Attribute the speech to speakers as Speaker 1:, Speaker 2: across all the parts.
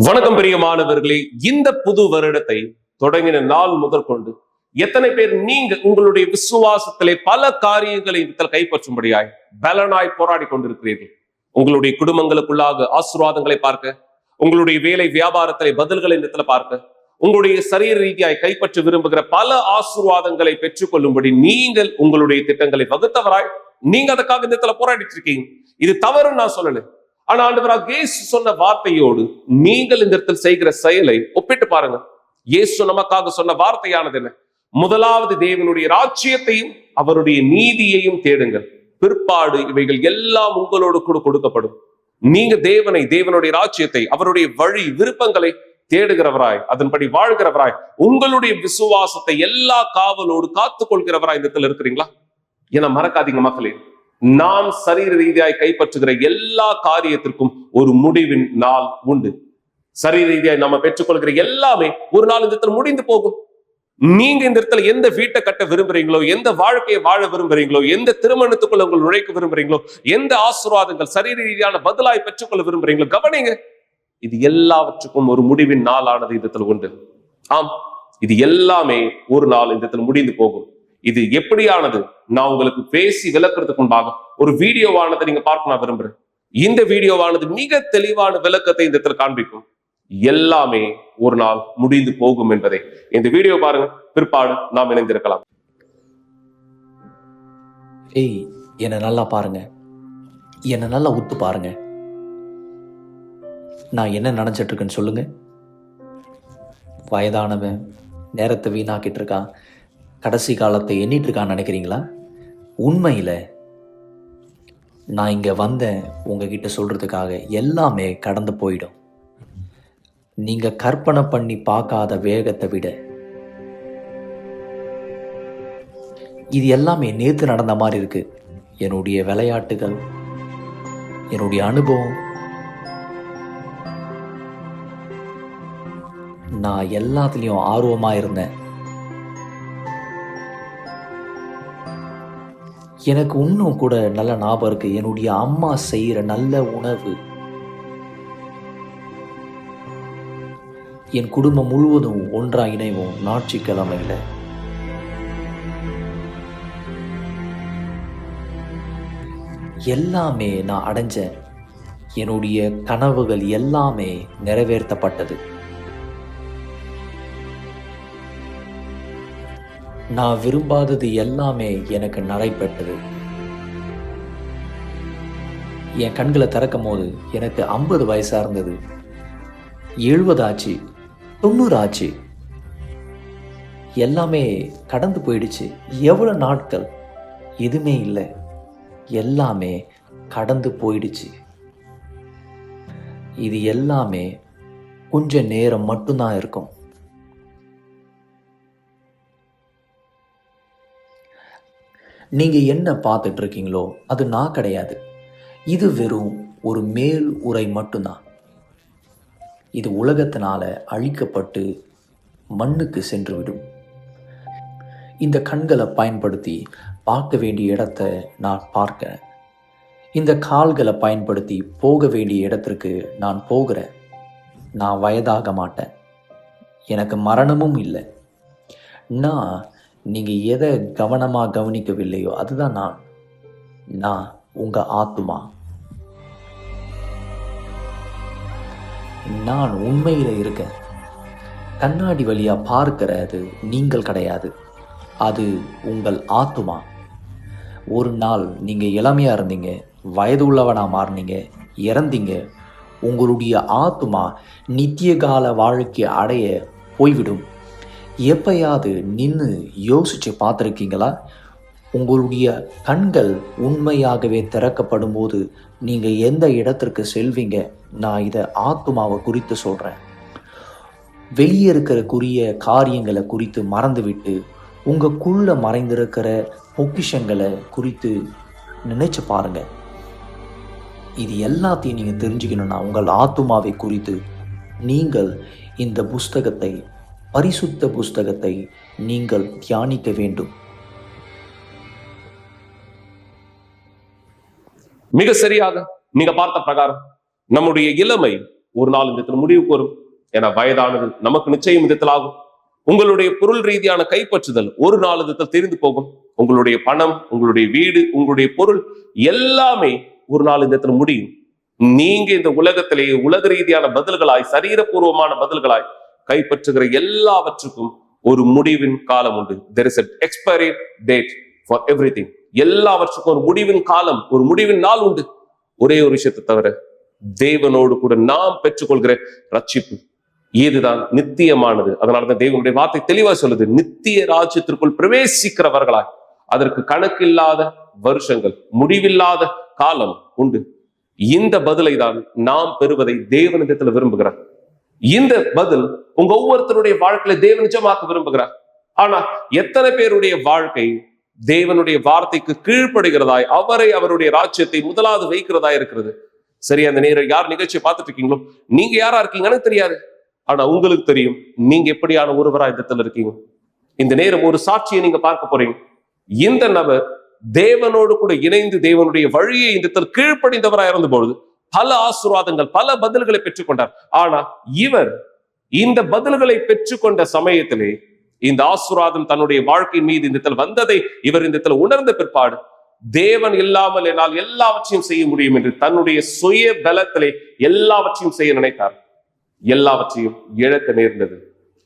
Speaker 1: வணக்கம் பிரியமானவர்களே, இந்த புது வருடத்தை தொடங்கின நாள் முதல் கொண்டு எத்தனை பேர் நீங்க உங்களுடைய விசுவாசத்திலே பல காரியங்களை கைப்பற்றும்படியாய் பலனாய் போராடி கொண்டிருக்கிறீர்கள்? உங்களுடைய குடும்பங்களுக்குள்ளாக ஆசீர்வாதங்களை பார்க்க, உங்களுடைய வேலை வியாபாரத்திலே பதில்களை பார்க்க, உங்களுடைய சரீர ரீதியாய் கைப்பற்ற விரும்புகிற பல ஆசீர்வாதங்களை பெற்றுக்கொள்ளும்படி நீங்கள் உங்களுடைய திட்டங்களை வகுத்தவராய் நீங்க அதுக்காக இந்த போராடிட்டு இருக்கீங்க. இது தவறுன்னு நான் சொல்லல. ஆனா ஆண்டவராக இயேசு சொன்ன வார்த்தையோடு நீங்கள் இந்த இடத்தில் செய்கிற செயலை ஒப்பிட்டு பாருங்க. இயேசு நமக்காக சொன்ன வார்த்தையானது என்ன? முதலாவது தேவனுடைய ராஜ்யத்தையும் அவருடைய நீதியையும் தேடுங்கள், பிற்பாடு இவைகள் எல்லாம் உங்களோடு கூட கொடுக்கப்படும். நீங்க தேவனுடைய ராஜ்யத்தை, அவருடைய வழி விருப்பங்களை தேடுகிறவராய், அதன்படி வாழ்கிறவராய், உங்களுடைய விசுவாசத்தை எல்லா காவலோடு காத்துக் கொள்கிறவராய் இந்த இடத்துல இருக்கிறீங்களா? என மறக்காதீங்க மக்களே, நாம் சரீர ரீதியாய் கைப்பற்றுகிற எல்லா காரியத்திற்கும் ஒரு முடிவின் நாள் உண்டு. சரீர ரீதியாய் நம்ம பெற்றுக்கொள்கிற எல்லாமே ஒரு நாள் இந்த இடத்துல முடிந்து போகும். நீங்க இந்த இடத்துல எந்த வீட்டை கட்ட விரும்புறீங்களோ, எந்த வாழ்க்கையை வாழ விரும்புறீங்களோ, எந்த திருமணத்துக்குள்ள உங்கள் நுழைக்க விரும்புறீங்களோ, எந்த ஆசீர்வாதங்கள் சரீர ரீதியான பதிலாய் பெற்றுக்கொள்ள விரும்புறீங்களோ, கவனிங்க, இது எல்லாவற்றுக்கும் ஒரு முடிவின் நாள் ஆனது இந்த இடத்துல உண்டு. ஆம், இது எல்லாமே ஒரு நாள் இந்த இடத்துல முடிந்து போகும். இது எப்படியானது நான் உங்களுக்கு பேசி விளக்குறதுக்கு முன்பாக ஒரு வீடியோவானதை நீங்க பார்க்க நான் விரும்புறேன். இந்த வீடியோவானது மிக தெளிவான விளக்கத்தை இந்த இடத்துல காண்பிக்கும். எல்லாமே ஒரு நாள் முடிந்து போகும் என்பதை இந்த வீடியோ பாருங்க, பிற்பாடு நாம் இணைந்திருக்கலாம்.
Speaker 2: என்ன நல்லா பாருங்க, என்ன நல்லா உத்து பாருங்க. நான் என்ன நினைச்சிட்டு இருக்கேன்னு சொல்லுங்க. வயதானவன் நேரத்தை வீணாக்கிட்டு இருக்கான், கடைசி காலத்தை எண்ணிட்டு இருக்கான்னு நினைக்கிறீங்களா? உண்மையில நான் இங்க வந்தேன் உங்ககிட்ட சொல்றதுக்காக. எல்லாமே கடந்து போயிடும். நீங்க கற்பனை பண்ணி பார்க்காத வேகத்தை விட இது எல்லாமே நேத்து நடந்த மாதிரி இருக்கு. என்னுடைய விளையாட்டுகள், என்னுடைய அனுபவம், நான் எல்லாத்துலயும் ஆர்வமா இருந்தேன். எனக்கு இன்னும் கூட நல்ல ஞாபகம் இருக்கு, என்னுடைய அம்மா செய்யற நல்ல உணவு என் குடும்பம் முழுவதும் ஒன்றா இணைவோம் ஞாயிற்றுக்கிழமையில. எல்லாமே நான் அடைஞ்சேன். என்னுடைய கனவுகள் எல்லாமே நிறைவேற்றப்பட்டது. நான் விரும்பாதது எல்லாமே எனக்கு நடைபெற்றது. என் கண்களை திறக்கும் போது எனக்கு 50 வயசா இருந்தது, 70 ஆச்சு, 90 ஆச்சு. எல்லாமே கடந்து போயிடுச்சு. எவ்வளவு நாட்கள்? எதுவுமே இல்லை, எல்லாமே கடந்து போயிடுச்சு. இது எல்லாமே கொஞ்ச நேரம் மட்டும்தான் இருக்கும். நீங்க என்ன பார்த்துட்டு இருக்கீங்களோ அது நான் கிடையாது. இது வெறும் ஒரு மேல் உரை மட்டும்தான். இது உலகத்தினால அழிக்கப்பட்டு மண்ணுக்கு சென்றுவிடும். இந்த கண்களை பயன்படுத்தி பார்க்க வேண்டிய இடத்தை நான் பார்க்கிறேன். இந்த கால்களை பயன்படுத்தி போக வேண்டிய இடத்திற்கு நான் போகிறேன். நான் வயதாக மாட்டேன், எனக்கு மரணமும் இல்லை. நான் நீங்கள் எதை கவனமாக கவனிக்கவில்லையோ அதுதான் நான் உங்கள் ஆத்துமா. நான் உண்மையில் இருக்கேன். கண்ணாடி வழியாக பார்க்கிறது நீங்கள் கிடையாது, அது உங்கள் ஆத்துமா. ஒரு நாள் நீங்கள் இளமையாக இருந்தீங்க, வயது உள்ளவனாக மாறினீங்க, இறந்தீங்க. உங்களுடைய ஆத்துமா நித்திய கால வாழ்க்கை அடைய போய்விடும். எப்பயாவது நின்று யோசிச்சு பார்த்துருக்கீங்களா? உங்களுடைய கண்கள் உண்மையாகவே திறக்கப்படும் போது நீங்க எந்த இடத்திற்கு செல்வீங்க? நான் இதை ஆத்துமாவை குறித்து சொல்றேன். வெளியே இருக்கிற காரியங்களை குறித்து மறந்துவிட்டு உங்களுக்குள்ள மறைந்திருக்கிற பொக்கிஷங்களை குறித்து நினைச்சு பாருங்க. இது எல்லாத்தையும் நீங்க தெரிஞ்சுக்கணும்னா உங்கள் ஆத்துமாவை குறித்து நீங்கள் இந்த புஸ்தகத்தை, பரிசுத்த புஸ்தகத்தை நீங்கள் தியானிக்க வேண்டும்.
Speaker 1: மிக சரியாக நீங்க பார்த்த பிரகாரம் நம்முடைய இளமை ஒரு நாள் இந்த இடத்துல முடிவுக்கு வரும். ஏன்னா வயதானது நமக்கு நிச்சயம் இந்த இடத்துல ஆகும். உங்களுடைய பொருள் ரீதியான கைப்பற்றுதல் ஒரு நாள் இந்த இடத்துல தெரிந்து போகும். உங்களுடைய பணம், உங்களுடைய வீடு, உங்களுடைய பொருள் எல்லாமே ஒரு நாள் இந்த இடத்துல முடியும். நீங்க இந்த உலகத்திலேயே உலக ரீதியான பதில்களாய், சரீரபூர்வமான பதில்களாய் கைப்பற்றுகிற எல்லாவற்றுக்கும் ஒரு முடிவின் காலம் உண்டு. There is an expiry date for everything. எல்லாவற்றுக்கும் ஒரு முடிவின் காலம், ஒரு முடிவின் நாள் உண்டு. ஒரே ஒரு விஷயத்தை தவிர, தேவனோடு கூட நாம் பெற்றுக்கொள்கிற ரட்சிப்பு இதுதான் நித்தியமானது. அதனாலதான் தேவனுடைய வார்த்தை தெளிவா சொல்லுது, நித்திய ராஜ்யத்திற்குள் பிரவேசிக்கிறவர்களாய் அதற்கு கணக்கில்லாத வருஷங்கள், முடிவில்லாத காலம் உண்டு. இந்த பதிலை தான் நாம் பெறுவதை தேவனிடத்துல விரும்புகிறார். இந்த பதில் உங்க ஒவ்வொருத்தருடைய வாழ்க்கையில தேவன் நிஜமாக்க விரும்புகிறார். ஆனா எத்தனை பேருடைய வாழ்க்கை தேவனுடைய வார்த்தைக்கு கீழ்ப்படுகிறதாய், அவரை அவருடைய ராஜ்யத்தை முதலாவது வைக்கிறதாய் இருக்கிறது? சரி, அந்த நேரம் யார் நிகழ்ச்சியை பார்த்துட்டு இருக்கீங்களோ, நீங்க யாரா இருக்கீங்கன்னு தெரியாது. ஆனா உங்களுக்கு தெரியும் நீங்க எப்படியான ஒருவரா இந்த இடத்துல இருக்கீங்க. இந்த நேரம் ஒரு சாட்சியை நீங்க பார்க்க போறீங்க. இந்த நபர் தேவனோடு கூட இணைந்து தேவனுடைய வழியை இந்த இடத்துல கீழ்ப்படிந்தவராக இருந்த பொழுது பல ஆசீர்வாதங்கள், பல பதில்களை பெற்றுக்கொண்டார். ஆனா இவர் இந்த பதில்களை பெற்றுக்கொண்ட சமயத்திலே இந்த ஆசீர்வாதம் தன்னுடைய வாழ்க்கை மீது இந்த இடத்துல வந்ததை இவர் இந்த இடத்துல உணர்ந்த பிற்பாடு, தேவன் இல்லாமல் என்னால் எல்லாவற்றையும் செய்ய முடியும் என்று தன்னுடைய சுய பலத்திலே எல்லாவற்றையும் செய்ய நினைத்தார். எல்லாவற்றையும் இழக்க நேர்ந்தது.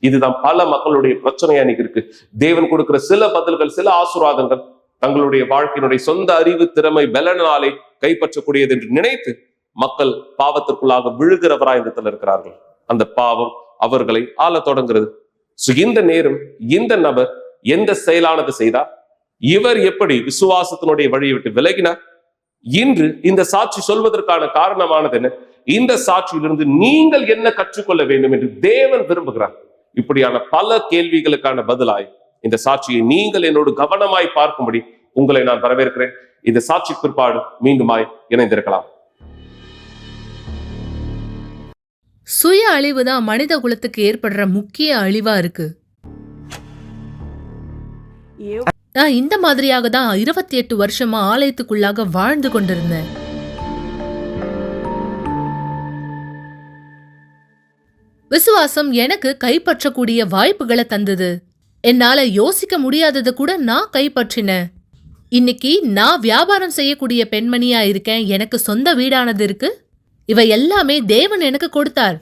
Speaker 1: இதுதான் பல மக்களுடைய பிரச்சனையா இன்னைக்கு இருக்கு. தேவன் கொடுக்கிற சில பதில்கள், சில ஆசீர்வாதங்கள் தங்களுடைய வாழ்க்கையினுடைய சொந்த அறிவு, திறமை, பலனாலே கைப்பற்றக்கூடியது என்று நினைத்து மக்கள் பாவத்திற்குள்ளாக விழுகிறவராய் இந்த இடத்துல இருக்கிறார்கள். அந்த பாவம் அவர்களை ஆள தொடங்குகிறது. இந்த நேரம் இந்த நபர் எந்த செயலானது செய்தார்? இவர் எப்படி விசுவாசத்தினுடைய வழியை விட்டு விலகினார்? இன்று இந்த சாட்சி சொல்வதற்கான காரணமானது என்ன? இந்த சாட்சியிலிருந்து நீங்கள் என்ன கற்றுக்கொள்ள வேண்டும் என்று தேவன் விரும்புகிறார். இப்படியான பல கேள்விகளுக்கான பதிலாய் இந்த சாட்சியை நீங்கள் என்னோடு கவனமாய் பார்க்கும்படி உங்களை நான் வரவேற்கிறேன். இந்த சாட்சி பிற்பாடு மீண்டுமாய் இணைந்திருக்கலாம்.
Speaker 3: சுய அழிவு தான் மனித குலத்துக்கு ஏற்படுற முக்கிய அழிவா இருக்கு. நான் இந்த மாதிரியாக தான் 28 வருஷமா ஆலயத்துக்குள்ளாக வாழ்ந்து கொண்டிருந்தேன். விசுவாசம் எனக்கு கைப்பற்றக்கூடிய வாய்ப்புகளை தந்தது. என்னால யோசிக்க முடியாதது கூட நான் கைப்பற்றினேன். இன்னைக்கு நான் வியாபாரம் செய்யக்கூடிய பெண்மணியா இருக்கேன். எனக்கு சொந்த வீடானது இருக்கு. இவை எல்லாமே தேவன் எனக்கு கொடுத்தார்.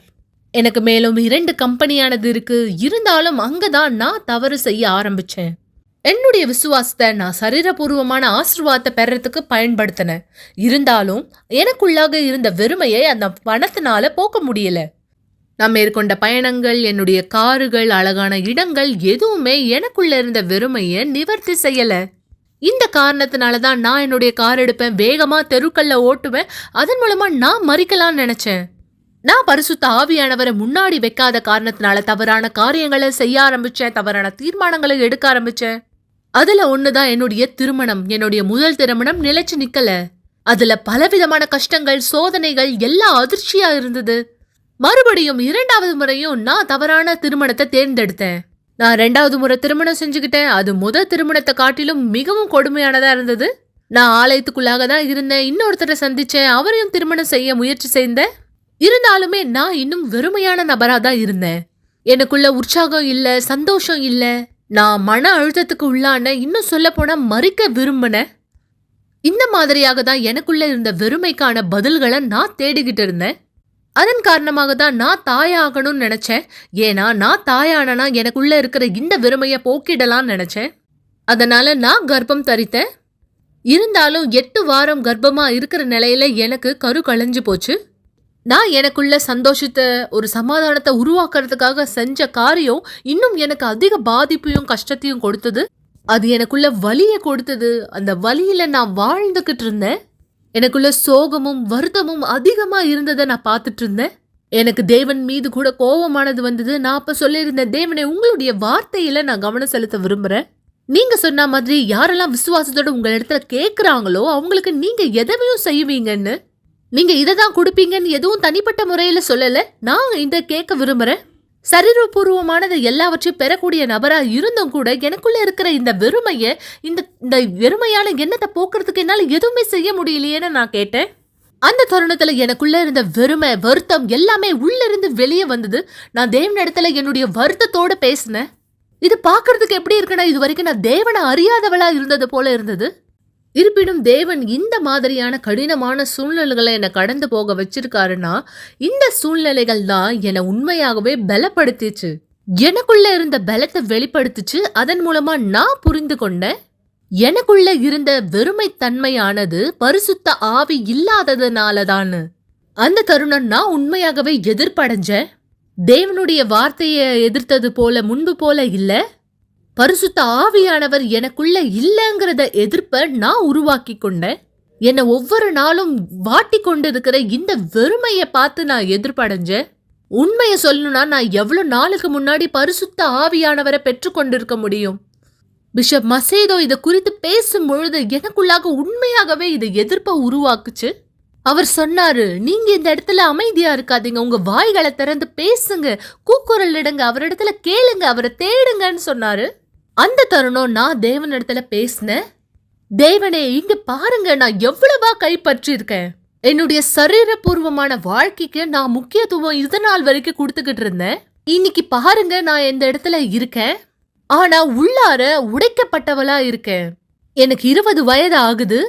Speaker 3: எனக்கு மேலும் 2 கம்பெனியானது இருக்கு. இருந்தாலும் அங்கதான் நான் தவறு செய்ய ஆரம்பிச்சேன். என்னுடைய விசுவாசத்தை நான் சரீரபூர்வமான ஆசீர்வாதத்தை பெறறதுக்கு பயன்படுத்தினேன். இருந்தாலும் எனக்குள்ளாக இருந்த வெறுமையை அந்த பணத்தினால போக்க முடியல. நான் மேற்கொண்ட பயணங்கள், என்னுடைய காருகள், அழகான இடங்கள் எதுவுமே எனக்குள்ள இருந்த வெறுமையை நிவர்த்தி செய்யல. இந்த காரணத்தினாலதான் நான் என்னுடைய கார் எடுப்பேன், வேகமா தெருக்கல்ல ஓட்டுவேன். அதன் மூலமா நான் மறிக்கலாம்னு நினைச்சேன். நான் பரிசுத்த ஆவியானவரை முன்னாடி வைக்காத காரணத்தினால தவறான காரியங்களை செய்ய ஆரம்பிச்சேன், தவறான தீர்மானங்களை எடுக்க ஆரம்பிச்சேன். அதுல ஒண்ணுதான் என்னுடைய திருமணம். என்னுடைய முதல் திருமணம் நிலைச்சு நிக்கல. அதுல பலவிதமான கஷ்டங்கள், சோதனைகள், எல்லாம் அதிர்ச்சியா இருந்தது. மறுபடியும் 2வது முறையும் நான் தவறான திருமணத்தை தேர்ந்தெடுத்தேன். நான் 2வது முறை திருமணம் செஞ்சுக்கிட்டேன். அது முதல் திருமணத்தை காட்டிலும் மிகவும் கொடுமையானதா இருந்தது. நான் ஆலயத்துக்குள்ளாக தான் இருந்தேன். இன்னொருத்தரை சந்திச்சேன், அவரையும் திருமணம் செய்ய முயற்சி செய்தேன். இருந்தாலுமே நான் இன்னும் வெறுமையான நபரா தான் இருந்தேன். எனக்குள்ள உற்சாகம் இல்ல, சந்தோஷம் இல்ல. நான் மன அழுத்தத்துக்கு உள்ளான, இன்னும் சொல்ல போனா மறிக்க விரும்பினேன். இந்த மாதிரியாக தான் எனக்குள்ள இருந்த வெறுமைக்கான பதில்களை நான் தேடிக்கிட்டு இருந்தேன். அதன் காரணமாக தான் நான் தாயாகணும்னு நினைச்சேன். ஏன்னா நான் தாயானா எனக்குள்ள இருக்கிற இந்த வெறுமையை போக்கிடலாம்னு நினைச்சேன். அதனால நான் கர்ப்பம் தரித்தேன். இருந்தாலும் 8 வாரம் கர்ப்பமா இருக்கிற நிலையில எனக்கு கரு களைஞ்சு போச்சு. நான் எனக்குள்ள சந்தோஷத்தை, ஒரு சமாதானத்தை உருவாக்குறதுக்காக செஞ்ச காரியம் இன்னும் எனக்கு அதிக பாதிப்பையும் கஷ்டத்தையும் கொடுத்தது. அது எனக்குள்ள வலியை கொடுத்தது. அந்த வலியில நான் வாழ்ந்துகிட்டு இருந்தேன். எனக்குள்ள சோகமும் வருத்தமும் அதிகமா இருந்ததை நான் பார்த்துட்டு இருந்தேன். எனக்கு தேவன் மீது கூட கோபமானது வந்தது. நான் அப்ப சொல்லியிருந்தேன், தேவனே, உங்களுடைய வார்த்தையில நான் கவனம் செலுத்த விரும்புறேன். நீங்க சொன்ன மாதிரி யாரெல்லாம் விசுவாசத்தோட உங்க இடத்துல கேட்கிறாங்களோ அவங்களுக்கு நீங்க எதையும் செய்வீங்கன்னு, நீங்க இதைதான் கொடுப்பீங்கன்னு எதுவும் தனிப்பட்ட முறையில சொல்லல. நான் இத கேட்க விரும்புறேன். சரீரபூர்வமானது எல்லாவற்றையும் பெறக்கூடிய நபரா இருந்தும் கூட எனக்குள்ள இருக்கிற இந்த வெறுமைய, இந்த வெறுமையான எண்ணத்தை போக்குறதுக்கு என்னால எதுவுமே செய்ய முடியலையேன்னு நான் கேட்டேன். அந்த தருணத்துல எனக்குள்ள இருந்த வெறுமை, வருத்தம் எல்லாமே உள்ள இருந்து வெளியே வந்தது. நான் தேவனிடத்துல என்னுடைய வருத்தத்தோட பேசினேன். இது பாக்குறதுக்கு எப்படி இருக்குன்னா, இது வரைக்கும் நான் தேவனை அறியாதவளா இருந்தது போல இருந்தது. இருப்பினும் தேவன் இந்த மாதிரியான கடினமான சூழ்நிலைகளை என்னை கடந்து போக வச்சிருக்காருன்னா, இந்த சூழ்நிலைகள் தான் என்னை உண்மையாகவே பலப்படுத்திச்சு. எனக்குள்ள இருந்த பலத்தை வெளிப்படுத்துச்சு. அதன் மூலமா நான் புரிந்து கொண்டேன், எனக்குள்ள இருந்த வெறுமைத்தன்மையானது பரிசுத்த ஆவி இல்லாததுனாலதான். அந்த தருணம் நான் உண்மையாகவே எதிர்ப்படைஞ்சேன். தேவனுடைய வார்த்தையை எதிர்த்தது போல முன்பு போல இல்ல, பரிசுத்த ஆவியானவர் எனக்குள்ள இல்லங்கிறத எதிர்ப்ப நான் உருவாக்கி கொண்டேன். என்னை ஒவ்வொரு நாளும் வாட்டி கொண்டிருக்கிற இந்த வெறுமையை பார்த்து நான் எதிர்ப்படைஞ்சேன். உண்மையை சொல்லணும்னா, நான் எவ்வளவு நாளுக்கு முன்னாடி பரிசுத்த ஆவியானவரை பெற்றுக்கொண்டிருக்க முடியும்? பிஷப் மசேதோ இதை குறித்து பேசும் பொழுது எனக்குள்ளாக உண்மையாகவே இதை எதிர்ப்ப உருவாக்குச்சு. அவர் சொன்னாரு, நீங்க இந்த இடத்துல அமைதியா இருக்காதீங்க, உங்க வாய்களை திறந்து பேசுங்க, கூக்குரல் இடங்க, அவரிடத்துல கேளுங்க, அவரை தேடுங்கன்னு சொன்னாரு. அந்த தருணம் நான் தேவனிடத்துல பேசினேன். தேவனே, இங்க பாருங்க, நான் எவ்வளவா கைப்பற்றி இருக்கேன். என்னுடைய சரீரபூர்வமான வாழ்க்கைக்கு நான் முக்கியத்துவம் இது நாள் வரைக்கும் கொடுத்துக்கிட்டு இருந்தேன். இன்னைக்கு பாருங்க, நான் இந்த இடத்துல இருக்கேன். ஆனா உள்ளார உடைக்கப்பட்டவளா இருக்கேன். எனக்கு 20 வயது ஆகுது.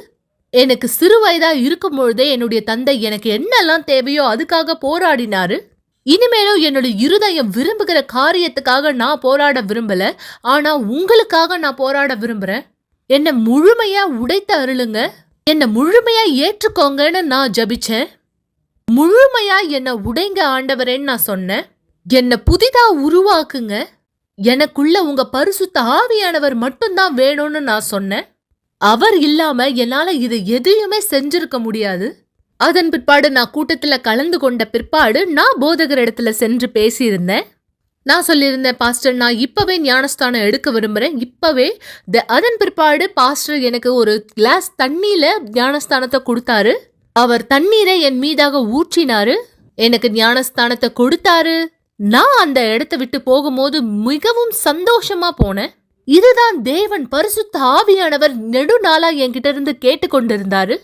Speaker 3: எனக்கு சிறு வயதா இருக்கும் பொழுதே என்னுடைய தந்தை எனக்கு என்னெல்லாம் தேவையோ அதுக்காக போராடினாரு. இனிமேலும் என்னுடைய இருதயம் விரும்புகிற காரியத்துக்காக நான் போராட விரும்பல, ஆனா உங்களுக்காக நான் போராட விரும்புறேன். என்னை முழுமையா உடைத்து அருளுங்க, என்னை முழுமையா ஏற்றுக்கோங்கன்னு நான் ஜபிச்சேன். முழுமையா என்னை உடைங்க ஆண்டவரேன்னு நான் சொன்னேன். என்னை புதிதா உருவாக்குங்க, எனக்குள்ள உங்க பரிசுத்த ஆவியானவர் மட்டும்தான் வேணும்னு நான் சொன்னேன். அவர் இல்லாம என்னால இது எதையுமே செஞ்சிருக்க முடியாது. அதன் பிற்பாடு நான் கூட்டத்துல கலந்து கொண்ட பிற்பாடு நான் போதகர் இடத்துல சென்று பேசியிருந்தேன். நான் சொல்லியிருந்தேன், பாஸ்டர் நான் இப்பவே ஞானஸ்தானம் எடுக்க விரும்புறேன், இப்பவே. அதன் பிற்பாடு பாஸ்டர் எனக்கு ஒரு கிளாஸ் தண்ணியில ஞானஸ்தானத்தை கொடுத்தாரு. அவர் தண்ணீரை என் மீதாக ஊற்றினாரு, எனக்கு ஞானஸ்தானத்தை கொடுத்தாரு. நான் அந்த இடத்தை விட்டு போகும்போது மிகவும் சந்தோஷமா போனேன். இதுதான் தேவன் பரிசுத்த ஆவியானவர் நெடுநாளா என்கிட்ட இருந்து கேட்டுக்கொண்டிருந்தாரு.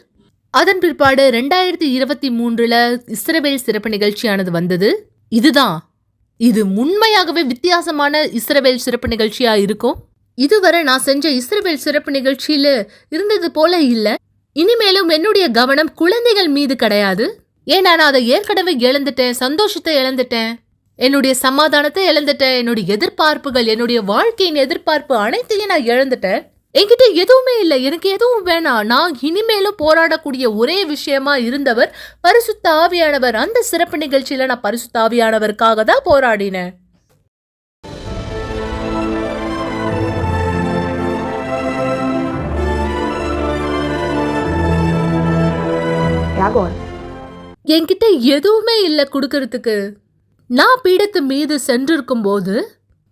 Speaker 3: அதன் பிற்பாடு 2023 இஸ்ரவேல் சிறப்பு நிகழ்ச்சியானது வந்தது. இது உண்மையாகவே வித்தியாசமான இஸ்ரவேல் சிறப்பு நிகழ்ச்சியா இருக்கும். இதுவரை நான் செஞ்ச இஸ்ரவேல் சிறப்பு நிகழ்ச்சியில இருந்தது போல இல்ல. இனிமேலும் என்னுடைய கவனம் குழந்தைகள் மீது கிடையாது. ஏன்னா நான் அதை ஏற்கனவே இழந்துட்டேன், சந்தோஷத்தை இழந்துட்டேன், என்னுடைய சமாதானத்தை இழந்துட்டேன், என்னுடைய எதிர்பார்ப்புகள், என்னுடைய வாழ்க்கையின் எதிர்பார்ப்பு அனைத்தையும் நான் இழந்துட்டேன். என்கிட்ட எதுவுமே இல்லை, எனக்கு எதுவும் வேணாம். நான் இனிமேலும் போராடக்கூடிய ஒரே விஷயமா இருந்தவர் பரிசுத்த ஆவியானவர். அந்த சிறப்பு நிகழ்ச்சியில நான் பரிசுத்த ஆவியானவருக்காக தான் போராடினேன். என்கிட்ட எதுவுமே இல்லை கொடுக்கறதுக்கு. நான் பீடத்து மீது சென்றிருக்கும் போது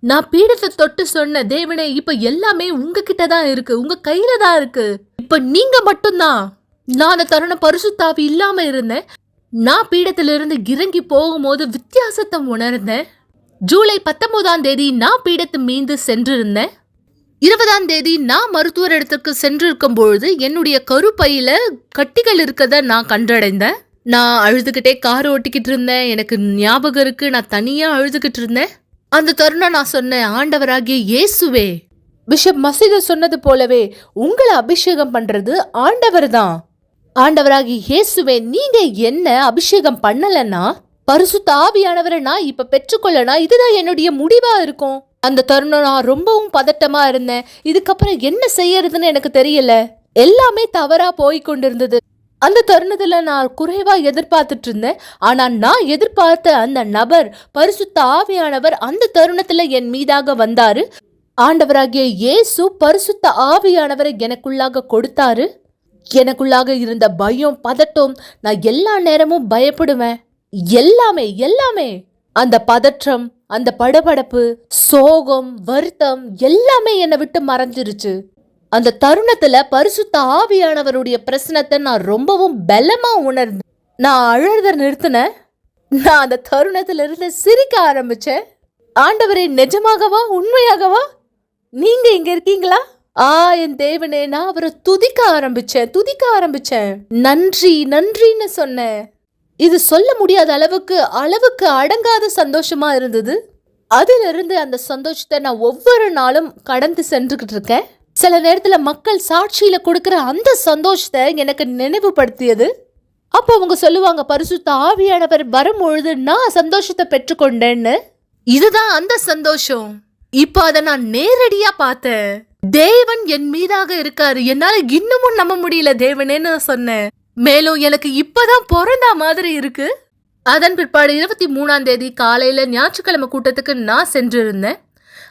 Speaker 3: நான் பீடத்தை தொட்டு சொன்ன, தேவனே இப்ப எல்லாமே உங்ககிட்ட தான் இருக்கு, உங்க கையில தான் இருக்கு, இப்ப நீங்க மட்டும்தான். நான் அந்த தருணம் பரிசுத்தாவி இல்லாம இருந்தேன். நான் பீடத்திலிருந்து இறங்கி போகும்போது வித்தியாசத்தை உணர்ந்தேன். ஜூலை 19ஆம் தேதி நான் பீடத்து மீது சென்றிருந்தேன். 20ஆம் தேதி நான் மருத்துவர் இடத்துக்கு சென்றிருக்கும் பொழுது என்னுடைய கருப்பையில கட்டிகள் இருக்கத நான் கண்டடைந்தேன். நான் அழுதுகிட்டே கார் ஓட்டிக்கிட்டு இருந்தேன். எனக்கு ஞாபகம் இருக்கு, நான் தனியா அழுதுகிட்டு இருந்தேன். அந்த தருணம் நான் சொன்னேன், ஆண்டவராகிய இயேசுவே, பிஷப் மசீது சொன்னது போலவே உங்களை அபிஷேகம் பண்றது ஆண்டவர் தான். ஆண்டவராகிய இயேசுவே, நீங்க என்ன அபிஷேகம் பண்ணலன்னா பரிசுத்த ஆவியானவரை நான் இப்ப பெற்றுக்கொள்ளனா இதுதான் என்னுடைய முடிவா இருக்கும். அந்த தருணம் நான் ரொம்பவும் பதட்டமா இருந்தேன். இதுக்கப்புறம் என்ன செய்யறதுன்னு எனக்கு தெரியல. எல்லாமே தவறா போய் கொண்டிருந்தது. அந்த தருணத்துல நான் குறைவா எதிர்பார்த்துட்டு இருந்தேன். ஆனா நான் எதிர்பார்த்த அந்த நபர் பரிசுத்த ஆவியானவர் அந்த தருணத்துல என் மீதாக வந்தாரு. ஆண்டவராகிய இயேசு பரிசுத்த ஆவியானவரை எனக்குள்ளாக கொடுத்தாரு. எனக்குள்ளாக இருந்த பயம், பதட்டம், நான் எல்லா நேரமும் பயப்படுவேன். எல்லாமே அந்த பதற்றம், அந்த படபடப்பு, சோகம், வருத்தம் எல்லாமே என்னை விட்டு மறைஞ்சிருச்சு. அந்த தருணத்துல பரிசுத்த ஆவியானவருடைய பிரசனத்தை நான் ரொம்பவும் பலமா உணர்ந்தேன். நான் அழுத நிறுத்தினேன். நான் அந்த தருணத்துல இருந்து சிரிக்க ஆரம்பிச்சேன். ஆண்டவரே, நிஜமாகவா, உண்மையாகவா நீங்க இங்க இருக்கீங்களா? என் தேவனே, நான் அவரை துதிக்க ஆரம்பிச்சேன். நன்றி நன்றின்னு சொன்னேன். இது சொல்ல முடியாத அளவுக்கு அடங்காத சந்தோஷமா இருந்தது. அதிலிருந்து அந்த சந்தோஷத்தை நான் ஒவ்வொரு நாளும் கடந்து சென்றுகிட்டு இருக்கேன். சில நேரத்துல மக்கள் சாட்சியில கொடுக்கிற அந்த சந்தோஷத்தை எனக்கு நினைவுபடுத்தியது. அப்ப அவங்க சொல்லுவாங்க, பரிசுத்த ஆவியானவர் வரும்பொழுது நான் சந்தோஷத்தை பெற்றுக்கொண்டேன்னு. இதுதான் அந்த சந்தோஷம். இப்ப அதை நான் நேரடியா பார்த்தேன். தேவன் என் மீதாக இருக்காரு. என்னால இன்னமும் நம்ப முடியல தேவனேன்னு சொன்னேன். மேலும் எனக்கு இப்பதான் பிறந்த மாதிரி இருக்கு. அதன் பிற்பாடு 23ஆம் தேதி காலையில ஞாயிற்றுக்கிழமை கூட்டத்துக்கு நான் சென்றிருந்தேன்.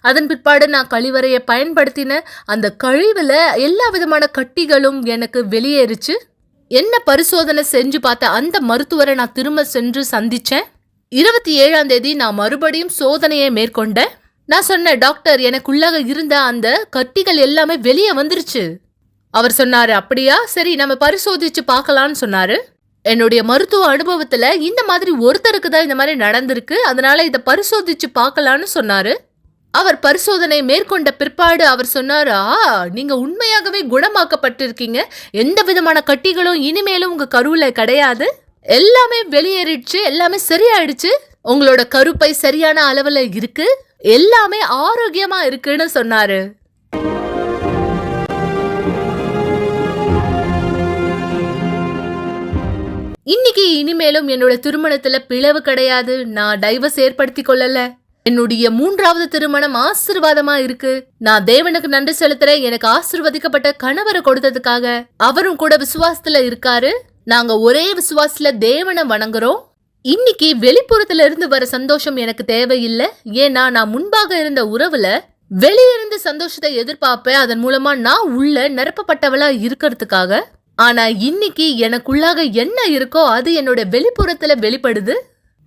Speaker 3: அதன் பிற்பாடு நான் கழிவறையை பயன்படுத்தின அந்த கழிவுல எல்லா விதமான கட்டிகளும் எனக்கு வெளியேறிச்சு. என்ன பரிசோதனை செஞ்சு பார்த்த அந்த மருத்துவரை நான் திரும்ப சென்று சந்திச்சேன். 27ஆம் தேதி நான் மறுபடியும் சோதனையை மேற்கொண்டேன். நான் சொன்னேன், டாக்டர், எனக்குள்ளாக இருந்த அந்த கட்டிகள் எல்லாமே வெளியே வந்துருச்சு. அவர் சொன்னாரு, அப்படியா, சரி நம்ம பரிசோதிச்சு பார்க்கலான்னு சொன்னாரு. என்னுடைய மருத்துவ அனுபவத்துல இந்த மாதிரி ஒருத்தருக்கு தான் இந்த மாதிரி நடந்திருக்கு, அதனால இதை பரிசோதிச்சு பார்க்கலான்னு சொன்னாரு. அவர் பரிசோதனை மேற்கொண்ட பிற்பாடு அவர் சொன்னாரு, நீங்க உண்மையாகவே குணமாக்கப்பட்டிருக்கீங்க. எந்த விதமான கட்டிகளும் இனிமேலும் உங்க கருவுல கிடையாது. எல்லாமே வெளியேறிடுச்சு, எல்லாமே சரியாயிடுச்சு. உங்களோட கருப்பை சரியான அளவுல இருக்கு, எல்லாமே ஆரோக்கியமா இருக்குன்னு சொன்னாரு. இன்னைக்கு இனிமேலும் என்னோட திருமணத்துல பிளவு கிடையாது. நான் டைவர்ஸ் ஏற்படுத்தி கொள்ளல. என்னுடைய 3வது திருமணம் ஆசீர்வாதமா இருக்கு. நான் தேவனுக்கு நன்றி செலுத்துறேன், எனக்கு ஆசீர்வதிக்கப்பட்ட கணவரை கொடுத்ததுக்காக. அவரும் கூட விசுவாசத்துல இருக்காரு. நாங்க ஒரே விசுவாசத்துல தேவனை வணங்குறோம். இன்னைக்கு வெளிப்புறத்துல இருந்து வர சந்தோஷம் எனக்கு தேவையில்லை. ஏன்னா நான் முன்பாக இருந்த உறவுல வெளியிருந்து சந்தோஷத்தை எதிர்பார்ப்பேன். அதன் மூலமா நான் உள்ள நிரப்பப்பட்டவளா இருக்கிறதுக்காக. ஆனா இன்னைக்கு எனக்குள்ளாக என்ன இருக்கோ அது என்னோட வெளிப்புறத்துல வெளிப்படுது.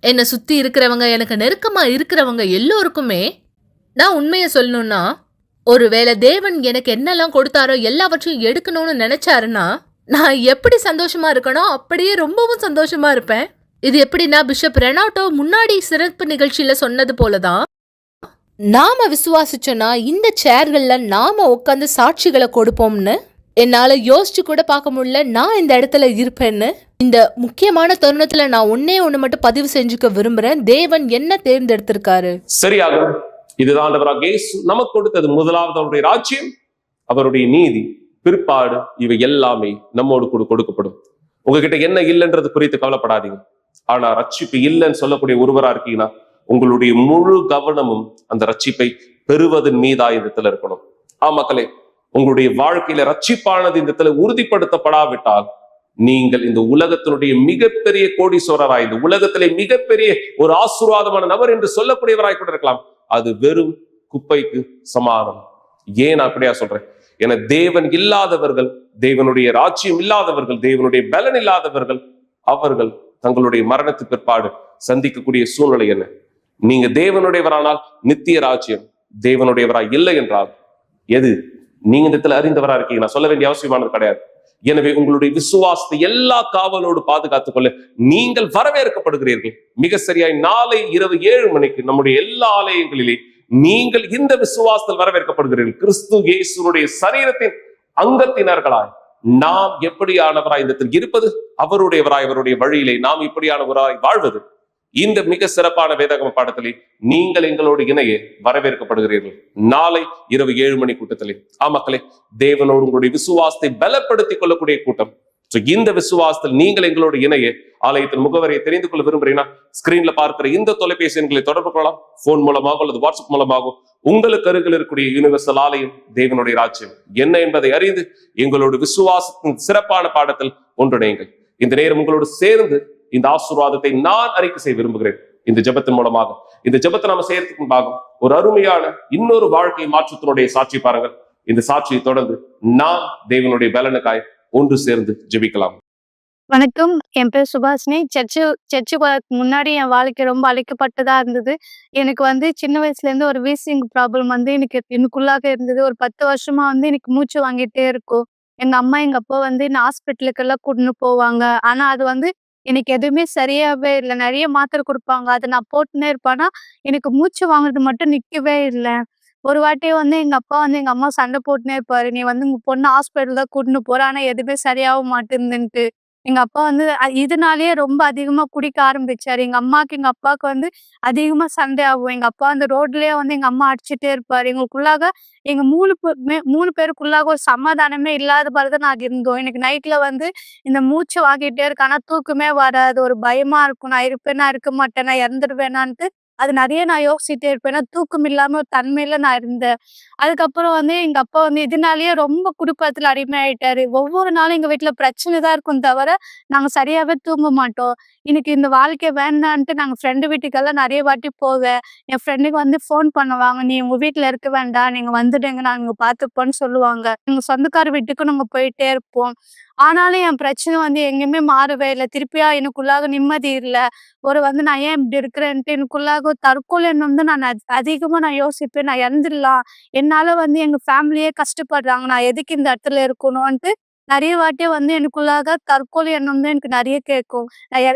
Speaker 3: என்னை சுத்தி இருக்கிறவங்க, எனக்கு நெருக்கமா இருக்கிறவங்க எல்லோருக்குமே நான் உண்மையை சொல்லணும்னா, ஒருவேளை தேவன் எனக்கு என்னெல்லாம் கொடுத்தாரோ எல்லாவற்றையும் எடுக்கணும்னு நினைச்சாருன்னா நான் எப்படி சந்தோஷமா இருக்கணும் அப்படியே ரொம்பவும் சந்தோஷமா இருப்பேன். இது எப்படின்னா, பிஷப் ரெனாட்டோ முன்னாடி சிறப்பு நிகழ்ச்சியில சொன்னது போலதான், நாம விசுவாசிச்சோன்னா இந்த சேர்கள்ல நாம உட்காந்து சாட்சிகளை கொடுப்போம்னு என்னால யோசிச்சு கூட பார்க்க முடியல நான் இந்த இடத்துல இருப்பேன்னு. இந்த முக்கியமான தருணத்துல நான் ஒண்ணு மட்டும் பதிவு செஞ்சுக்க விரும்புறேன். தேவன் என்ன தேர்ந்தெடுத்திருக்காரு.
Speaker 1: சரியாக இதுதான் ஆண்டவராக இயேசு நமக்கு கொடுத்தது. முதலாவது அவருடைய ராஜ்யம், அவருடைய நீதி, பிற்பாடு இவை எல்லாமே நம்மோடு கூட கொடுக்கப்படும். உங்ககிட்ட என்ன இல்லைன்றது குறித்து கவலைப்படாதீங்க. ஆனா ரட்சிப்பு இல்லைன்னு சொல்லக்கூடிய ஒருவரா இருக்கீங்கன்னா உங்களுடைய முழு கவனமும் அந்த ரட்சிப்பை பெறுவதன் மீதா இந்த இடத்துல இருக்கணும். மக்களே, உங்களுடைய வாழ்க்கையில ரட்சிப்பானது இந்த இடத்துல உறுதிப்படுத்தப்படாவிட்டால் நீங்கள் இந்த உலகத்தினுடைய மிகப்பெரிய கோடீஸ்வரராய், இந்த உலகத்திலே மிகப்பெரிய ஒரு ஆசீர்வாதமான நபர் என்று சொல்லக்கூடியவராய் கூட இருக்கலாம், அது வெறும் குப்பைக்கு சமானம். ஏன் நான் அப்படியா சொல்றேன்? என தேவன் இல்லாதவர்கள், தேவனுடைய ராஜ்யம் இல்லாதவர்கள், தேவனுடைய பலன் இல்லாதவர்கள், அவர்கள் தங்களுடைய மரணத்துக்கு பிற்பாடு சந்திக்கக்கூடிய சூழ்நிலை என்ன? நீங்க தேவனுடையவரானால் நித்திய ராஜ்யம், தேவனுடையவராய் இல்லை என்றால் எது? நீங்க இந்த இடத்துல அறிந்தவரா இருக்கீங்க, நான் சொல்ல வேண்டிய அவசியமானது கிடையாது. எனவே உங்களுடைய விசுவாசத்தை எல்லா காவலோடு பாதுகாத்துக் கொள்ள நீங்கள் வரவேற்கப்படுகிறீர்கள். மிக சரியாய் நாளை இரவு 7 மணிக்கு நம்முடைய எல்லா ஆலயங்களிலே நீங்கள் இந்த விசுவாசத்தில் வரவேற்கப்படுகிறீர்கள். கிறிஸ்து இயேசுடைய சரீரத்தின் அங்கத்தினர்களாய் நாம் எப்படியானவராய் இந்த இருப்பது, அவருடையவராய் அவருடைய வழியிலே நாம் இப்படியானவராய் வாழ்வது, இந்த மிக சிறப்பான வேதாகம பாடத்திலே நீங்கள் எங்களோடு இணைய வரவேற்கப்படுகிறீர்கள். நாளை இரவு 7 மணி கூட்டத்திலே. மக்களே, தேவனோடு உங்களுடைய விசுவாசத்தை பலப்படுத்திக் கொள்ளக்கூடிய கூட்டம். இந்த விசுவாசத்தில் நீங்கள் எங்களோடு இணைய ஆலயத்தின் முகவரியை தெரிந்து கொள்ள விரும்புறீங்கன்னா ஸ்கிரீன்ல பார்க்கிற இந்த தொலைபேசி எண்களை தொடர்பு கொள்ளலாம். போன் மூலமாக அல்லது வாட்ஸ்அப் மூலமாக உங்களுக்கு அருகில் இருக்கக்கூடிய யூனிவர்சல் ஆலயம் தேவனுடைய ராஜ்யம் என்ன என்பதை அறிந்து எங்களோடு விசுவாசத்தின் சிறப்பான பாடத்தில் ஒன்றிணையுங்கள். இந்த நேரம் உங்களோடு சேர்ந்து இந்த ஆசீர்வாதத்தை நான் அறிக்கை செய்ய விரும்புகிறேன். இந்த ஜெபத்தின் மூலமாக, இந்த ஜெபத்தை நாம செய்யறதுக்கு முன்பாக ஒரு அருமையான இன்னொரு வாழ்க்கை மாற்றத்தினுடைய சாட்சி பாருங்கள். இந்த சாட்சியை தொடர்ந்து நாம் தேவனுடைய பலனுக்காய் ஒன்று சேர்ந்து ஜெபிக்கலாம்.
Speaker 4: வணக்கம், என் பேர் சுபாஷினி. சர்ச்சு முன்னாடி என் வாழ்க்கை ரொம்ப அழைக்கப்பட்டதா இருந்தது. எனக்கு சின்ன வயசுல இருந்து ஒரு வீசிங் ப்ராப்ளம் எனக்குள்ளாக இருந்தது. ஒரு 10 வருஷமா எனக்கு மூச்சு வாங்கிட்டே இருக்கும். எங்க அம்மா எங்க அப்பா என்ன ஹாஸ்பிட்டலுக்கு எல்லாம் கூட்டின்னு போவாங்க. ஆனா அது எனக்கு எதுவுமே சரியாவே இல்லை. நிறைய மாத்திரை கொடுப்பாங்க, அதை நான் போட்டுனே இருப்பேன். ஆனா எனக்கு மூச்சு வாங்குறது மட்டும் நிக்கவே இல்லை. ஒரு வாட்டி வந்து எங்க அப்பா வந்து எங்க அம்மா சண்டை போட்டுன்னே இருப்பாரு. "நீ வந்து உங்க பொண்ண ஹாஸ்பிட்டல் தான் கூட்டின்னு போற. ஆனா எதுவுமே சரியாக மாட்டேன்துன்ட்டு." எங்க அப்பா வந்து இதனாலேயே ரொம்ப அதிகமா குடிக்க ஆரம்பிச்சாரு. எங்க அப்பாவுக்கு வந்து அதிகமா சண்டை ஆகும். எங்க அப்பா அந்த ரோட்லயே வந்து எங்க அம்மா அடிச்சுட்டே இருப்பாரு. எங்களுக்குள்ளாக எங்க 3 பேருக்குள்ளாக ஒரு சமாதானமே இல்லாத மாரி தான் நாங்க இருந்தோம். எனக்கு நைட்ல வந்து இந்த மூச்சு வாங்கிட்டே இருக்கு. ஆனா தூக்கமே வராது. ஒரு பயமா இருக்கும். நான் இருப்பேனா, இருக்க மாட்டேனா, இறந்துருவேனான்ட்டு அது நெறைய நான் யோசிச்சுட்டே இருப்பேன். ஏன்னா தூக்கம் இல்லாம ஒரு தன்மையில நான் இருந்தேன். அதுக்கப்புறம் வந்து எங்க அப்பா வந்து இதனாலேயே ரொம்ப குடுப்பத்துல அடிமையாயிட்டாரு. ஒவ்வொரு நாளும் எங்க வீட்ல பிரச்சனை தான் இருக்கும் தவிர, நாங்க சரியாவே தூங்க மாட்டோம். எனக்கு இந்த வாழ்க்கை வேண்டான்ட்டு நாங்க ஃப்ரெண்டு வீட்டுக்கெல்லாம் நெறைய வாட்டி போவேன். என் ஃப்ரெண்டுக்கு வந்து ஃபோன் பண்ணுவாங்க. "நீ உங்க வீட்ல இருக்க வேண்டாம். நீங்க வந்துடுங்க. நாங்க இங்க பார்த்துப்போம்ன்னு" சொல்லுவாங்க. எங்க சொந்தக்கார வீட்டுக்கும் நாங்க போயிட்டே இருப்போம். ஆனாலும் என் பிரச்சனை வந்து எங்கேயுமே மாறவே இல்ல. திருப்பியா எனக்குள்ளாக நிம்மதி இல்ல. வந்து நான் ஏன் இப்படி இருக்கிறேன்ட்டு எனக்குள்ளாக ஒரு தற்கொலை எண்ணம் வந்து அதிகமா நான் யோசிப்பேன். நான் இறந்துடலாம். என்னால வந்து எங்க ஃபேமிலியே கஷ்டப்படுறாங்க. நான் எதுக்கு இந்த இடத்துல இருக்கணுன்ட்டு நெறைய வாட்டி வந்து எனக்குள்ளாக தற்கொலை எண்ணம் தான் எனக்கு நெறைய கேட்கும்.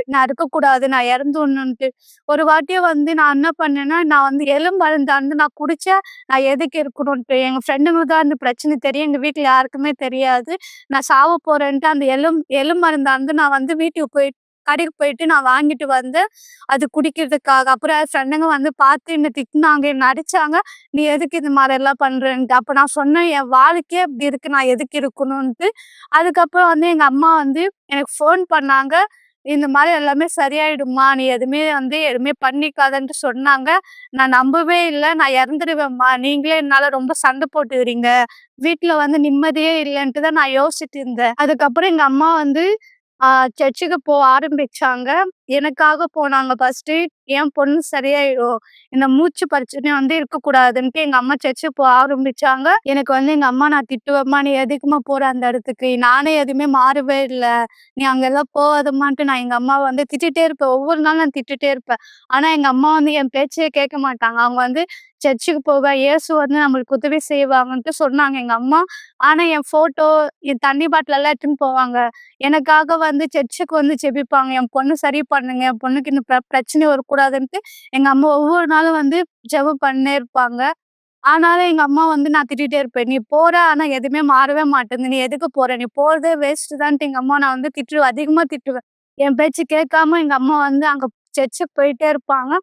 Speaker 4: நான் இருக்கக்கூடாது. நான் இறந்துடணுன்ட்டு. ஒரு வாட்டி வந்து நான் என்ன பண்ணேன்னா, நான் வந்து மருந்தாந்து நான் குடிச்சா நான் எதுக்கு இருக்கணுன்ட்டு. எங்க ஃப்ரெண்டுங்களுக்கு தான் அந்த பிரச்சனை தெரியும். எங்க வீட்ல யாருக்குமே தெரியாது. நான் சாவ போறேன்ட்டு அந்த மருந்தாந்து நான் வந்து வீட்டுக்கு கடைக்கு போயிட்டு நான் வாங்கிட்டு வந்தேன். அது குடிக்கிறதுக்காக. அப்புறம் என் ஃப்ரெண்டுங்க வந்து பார்த்து என்ன திட்டுனாங்க, என்ன அடிச்சாங்க. "நீ எதுக்கு இந்த மாரியெல்லாம் பண்றன்ட்டு?" அப்ப நான் சொன்னேன், "என் வாழ்க்கையே இப்படி இருக்கு. நான் எதுக்கு இருக்கணுன்ட்டு." அதுக்கப்புறம் வந்து எங்க அம்மா வந்து எனக்கு ஃபோன் பண்ணாங்க. "இந்த மாரி எல்லாமே சரியாயிடும்மா. நீ எதுவுமே பண்ணிக்காதன்ட்டு" சொன்னாங்க. நான் நம்பவே இல்ல. "நான் இறந்துருவேன்ம்மா. நீங்களே என்னால ரொம்ப சண்டை போட்டுக்கிறீங்க. வீட்ல வந்து நிம்மதியே இல்லன்ட்டு" தான் நான் யோசிச்சுட்டு இருந்தேன். அதுக்கப்புறம் எங்க அம்மா வந்து ஆ சர்ச்சுக்கு ஆரம்பிச்சாங்க. எனக்காக போனாங்க ஃபர்ஸ்ட்டு. என் பொண்ணு சரியாயிடும். இந்த மூச்சு பிரச்சனை வந்து இருக்கக்கூடாதுன்ட்டு எங்க அம்மா சர்ச்சுக்கு ஆரம்பிச்சாங்க. எனக்கு வந்து எங்க அம்மா நான் திட்டுவேன்ம்மா, "நீ எதுக்கும்மா போற அந்த இடத்துக்கு? நானே எதுவுமே மாறவே இல்ல. நீ அங்கெல்லாம் போகாதம்மான்ட்டு" நான் எங்க அம்மாவ வந்து திட்டிட்டே இருப்பேன். ஒவ்வொரு நாளும் நான் திட்டிட்டே இருப்பேன். ஆனா எங்க அம்மா வந்து என் பேச்சையே கேட்க மாட்டாங்க. அவங்க வந்து சர்ச்சுக்கு போவேன். இயேசு வந்து நம்மளுக்கு உதவி செய்வாங்கன்ட்டு சொன்னாங்க எங்க அம்மா. ஆனா என் ஃபோட்டோ, என் தண்ணி பாட்டில் எல்லாம் எடுத்துன்னு போவாங்க. எனக்காக வந்து சர்ச்சுக்கு வந்து ஜெபிப்பாங்க. என் பொண்ணு சரி பண்ணுங்க. என் பொண்ணுக்கு இந்த பிரச்சனை வரக்கூடாதுன்ட்டு எங்க அம்மா ஒவ்வொரு நாளும் வந்து ஜெபம் பண்ணே இருப்பாங்க. ஆனாலும் எங்க அம்மா வந்து நான் திட்டிட்டே இருப்பேன். "நீ போற, ஆனா எதுவுமே மாறவே மாட்டேங்குது. நீ எதுக்கு போற? நீ போறதே வேஸ்ட்டு தான்ட்டு" எங்க அம்மாவ நான் வந்து அதிகமா திட்டுவேன். என் பேச்சு கேட்காம எங்க அம்மா வந்து அங்க சர்ச்சுக்கு போயிட்டே இருப்பாங்க.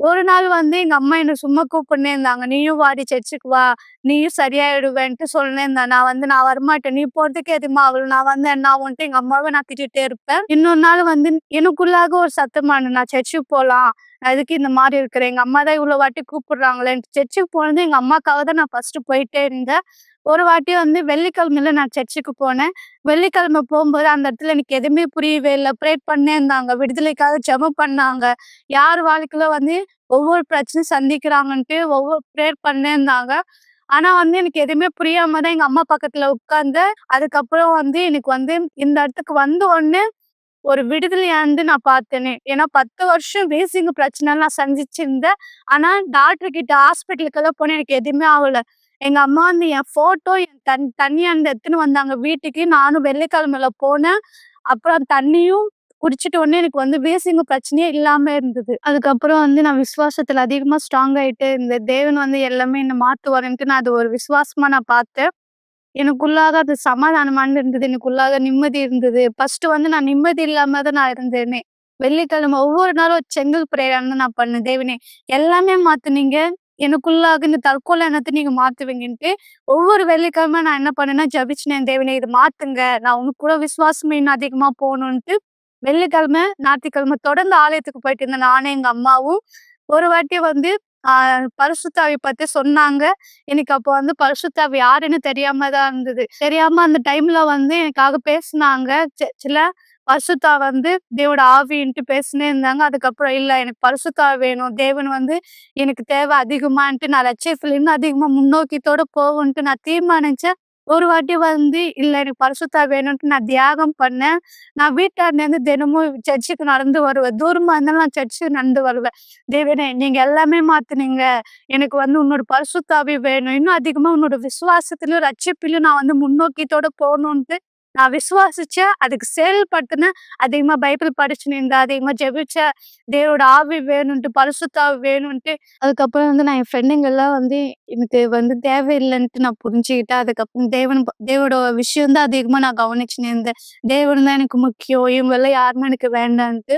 Speaker 4: ஒரு நாள் வந்து எங்க அம்மா என்ன சும்மா கூப்பிட்டுன்னே இருந்தாங்க. "நீயும் வாடி சர்ச்சுக்கு வா. நீயும் சரியாயிடுவேன்ட்டு" சொல்லினே இருந்தா. நான் வரமாட்டேன். "நீ போறதுக்கு எதுக்கும்மா அவ்வளோ? நான் வந்தா என்ன ஆகுன்ட்டு" எங்க அம்மாவ நான் திட்டிட்டே இருப்பேன். இன்னொரு நாள் வந்து எனக்குள்ளாக ஒரு சத்தமானது, "நான் சர்ச்சுக்கு போலாம். நான் எதுக்கு இந்த மாரி இருக்கிறேன்? எங்க அம்மா தான் இவ்வளோ வாட்டி கூப்பிடுறாங்களேன்ட்டு." சர்ச்சுக்கு போனது எங்க அம்மாக்காக தான் நான் ஃபர்ஸ்ட்டு போயிட்டே இருந்தேன். ஒரு வாட்டி வந்து வெள்ளிக்கிழமையில நான் சர்ச்சுக்கு போனேன். வெள்ளிக்கிழமை போம்போது அந்த இடத்துல எனக்கு எதுவுமே புரியவே இல்ல. ப்ரேயர் பண்ணே இருந்தாங்க. விடுதலைக்காக ஜெபம் பண்ணாங்க. யார் வாழ்க்கையில வந்து ஒவ்வொரு பிரச்சனையும் சந்திக்கிறாங்கன்ட்டு ஒவ்வொரு ப்ரேயர் பண்ணே இருந்தாங்க. ஆனா வந்து எனக்கு எதுவுமே புரியாம தான் எங்க அம்மா பக்கத்துல உட்கார்ந்தேன். அதுக்கப்புறம் வந்து எனக்கு வந்து இந்த இடத்துக்கு வந்த உடனே ஒரு விடுதலையானது நான் பார்த்தேனே. ஏன்னா 10 வருஷம் வேசிங் பிரச்சனை நான் சந்திச்சிருந்தேன். ஆனா டாக்டர் கிட்ட ஹாஸ்பிட்டலுக்கெல்லாம் போனேன். எனக்கு எதுவுமே ஆவல. எங்க அம்மா வந்து என் ஃபோட்டோ, என் தண்ணியானது எடுத்துன்னு வந்தாங்க வீட்டுக்கு. நானும் வெள்ளிக்கிழமையில போனேன். அப்புறம் தண்ணியும் குடிச்சிட்ட உடனே எனக்கு வந்து வேசிங் பிரச்சனையே இல்லாம இருந்தது. அதுக்கப்புறம் வந்து நான் விசுவாசத்துல அதிகமா ஸ்ட்ராங் ஆயிட்டே இருந்தேன். தேவன் வந்து எல்லாமே என்ன மாத்துவாருன்ட்டு நான் அது ஒரு விசுவாசமா நான் பார்த்தேன். எனக்குள்ளாக அது சமாதானமானது இருந்தது. எனக்குள்ளாக நிம்மதி இருந்தது. ஃபர்ஸ்ட்டு வந்து நான் நிம்மதி இல்லாம தான் நான் இருந்தேனே. வெள்ளிக்கிழமை ஒவ்வொரு நாளும் ஒரு செங்கல் பிரேயர்ன்னு நான் பண்ணேன். தேவனே எல்லாமே மாத்துனீங்க. எனக்குள்ளாக இந்த தற்கொலை எண்ணத்த நீங்க மாத்துவீங்கன்ட்டு, ஒவ்வொரு வெள்ளிக்கிழமை நான் என்ன பண்ணேன்னா ஜெபிச்சேன். தேவனே இத மாத்துங்க. நான் உங்க கூட விசுவாசம் இன்னும் அதிகமா போணுன்ட்டு, வெள்ளிக்கிழமை, ஞாயிற்றுக்கிழமை தொடர்ந்து ஆலயத்துக்கு போயிட்டு இருந்தேன். நானும் எங்க அம்மாவும். ஒரு வாட்டி வந்து ஆ பரிசுத்த ஆவிய பத்தி சொன்னாங்க. எனக்கு அப்போ வந்து பரிசுத்த ஆவி யாருன்னு தெரியாம தான் இருந்தது. தெரியாம அந்த டைம்ல வந்து எனக்காக பேசுனாங்க. சர்ச்சுல பரிசுத்த ஆவி வந்து தேவோட ஆவின்ட்டு பேசினே இருந்தாங்க. அதுக்கப்புறம் இல்ல எனக்கு பரிசுத்த ஆவி வேணும். தேவன் வந்து எனக்கு தேவை அதிகமான்ட்டு நான் லட்சியத்துல இன்னும் அதிகமா முன்னோக்கியத்தோட போவோன்ட்டு நான் தீர்மானிச்சேன். ஒரு வாட்டி வந்து இல்ல எனக்கு பரிசுத்த ஆவி வேணுன்ட்டு நான் தியாகம் பண்ணேன். நான் வீட்டாண்டேருந்து தினமும் சர்ச்சுக்கு நடந்து வருவேன். தூரமா இருந்தாலும் நான் சர்ச்சுக்கு நடந்து வருவேன். தேவனே நீங்க எல்லாமே மாத்துனீங்க. எனக்கு வந்து உன்னோட பரிசுத்த ஆவி வேணும். இன்னும் அதிகமா உன்னோட விசுவாசத்திலும், ரட்சிப்பிலும் நான் வந்து முன்னோக்கியத்தோட போணுன்ட்டு நான் விசுவாசிச்சேன், அதுக்கு செயல்படுத்தினேன். அதிகமா பைபிள் படிச்சுன்னு இருந்தேன், அதிகமா ஜெபிச்சேன். தேவனோட ஆவி வேணும்ன்ட்டு, பரிசுத்த ஆவி வேணும்ன்ட்டு. அதுக்கப்புறம் வந்து நான் என் ஃப்ரெண்டுங்கெல்லாம் வந்து எனக்கு வந்து தேவையில்லைன்ட்டு நான் புரிஞ்சுக்கிட்டேன். அதுக்கப்புறம் தேவனோட விஷயம் தான் அதிகமா நான் கவனிச்சுன்னு இருந்தேன். தேவன் தான் எனக்கு முக்கியம், இவங்கெல்லாம் யாருமே எனக்கு வேண்டான்ட்டு.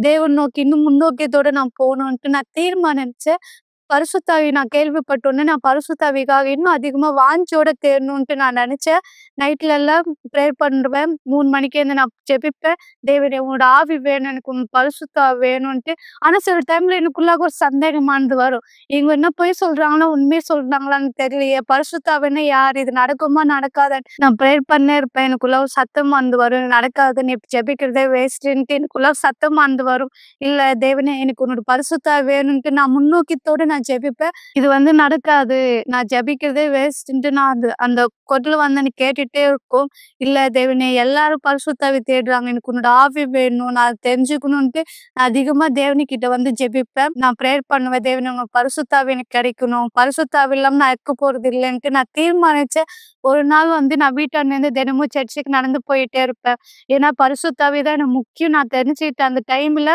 Speaker 4: தேவன் நோக்கி இன்னும் முன்னோக்கியத்தோட நான் போகணுன்ட்டு நான் தீர்மானிச்சேன். பரிசுத்த ஆவி நான் கேள்விப்பட்ட உடனே நான் பரிசுத்த ஆவிக்காக இன்னும் அதிகமா வாஞ்சையோட தேடணுன்ட்டு நான் நினைச்சேன். நைட்ல எல்லாம் ப்ரேயர் பண்ணுவேன். 3 மணிக்கு எழுந்து நான் ஜெபிப்பேன். தேவனே உன்னோட ஆவி வேணும், எனக்கு உன் பரிசுத்த ஆவி வேணும்ன்ட்டு. ஆனா சில டைம்ல எனக்குள்ளாக ஒரு சந்தேகமானது வரும். இவங்க என்ன பொய் சொல்றாங்களா, உண்மையை சொல்றாங்களான்னு தெரியலையே. பரிசுத்த ஆவின்னா யார்? இது நடக்குமா நடக்காதான்னு நான் ப்ரேயர் பண்ணே இருப்பேன். எனக்குள்ள ஒரு சத்தமானது வரும். நடக்காது, நீ ஜெபிக்கிறதே வேஸ்ட்டுன்ட்டு எனக்குள்ள சத்தமானது வரும். இல்ல தேவனே எனக்கு உன்னோட பரிசுத்த ஆவி வேணும்ன்ட்டு நான் முன்னோக்கியத்தோட நான் ஜெபிப்பேன். இது வந்து நடக்காது, நான் ஜெபிக்கிறதே வேஸ்ட்டுன்ட்டு நான் அந்த குரல் வந்து எனக்கு கேட்டுட்டே இருக்கும். இல்ல தேவனே எல்லாரும் பரிசுத்த ஆவி தேடுறாங்க, எனக்கு உன்னோட ஆவி வேணும், நான் தெரிஞ்சுக்கணும்ன்ட்டு நான் அதிகமா தேவனுக்கிட்ட வந்து ஜெபிப்பேன். நான் ப்ரேயர் பண்ணுவேன். தேவனே உங்க பரிசுத்த ஆவி எனக்கு கிடைக்கணும், பரிசுத்த ஆவி இல்லாம நான் இருக்க போறது இல்லைன்ட்டு நான் தீர்மானிச்சேன். ஒரு நாள் வந்து நான் வீட்டாண்டேருந்து தினமும் சர்ச்சுக்கு நடந்து போயிட்டே இருப்பேன். ஏன்னா பரிசுத்த ஆவி தான் எனக்கு முக்கியம் நான் தெரிஞ்சுக்கிட்டேன். அந்த டைம்ல